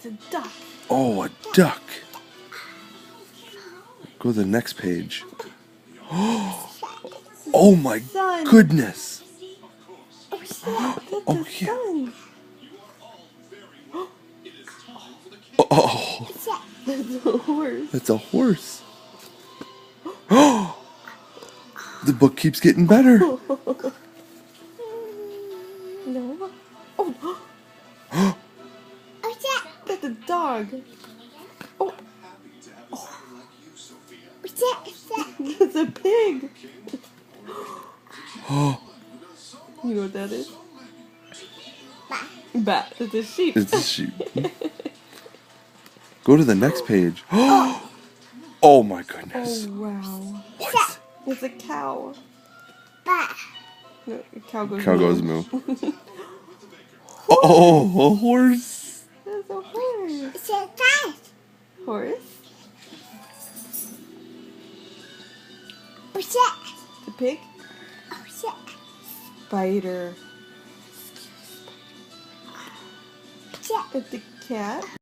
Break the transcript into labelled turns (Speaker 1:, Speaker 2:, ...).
Speaker 1: a duck.
Speaker 2: Oh, a duck. Go to the next page. Oh my
Speaker 1: Sun.
Speaker 2: goodness.
Speaker 1: That's
Speaker 2: Oh,
Speaker 1: a
Speaker 2: yeah.
Speaker 1: sun.
Speaker 2: Oh,
Speaker 1: That's a horse.
Speaker 2: that's a horse. The book keeps getting better.
Speaker 1: No. Oh. That's a dog. Oh. That's a pig. You know what that is? Bat. It's a sheep.
Speaker 2: It's a sheep. Go to the next page. Oh my goodness.
Speaker 1: Oh wow.
Speaker 2: What?
Speaker 1: It's a cow. No, a cow goes
Speaker 2: Cow
Speaker 1: moo.
Speaker 2: goes moo. Oh, a horse.
Speaker 1: That's a horse. Horse. The pig. Spider. It's the cat.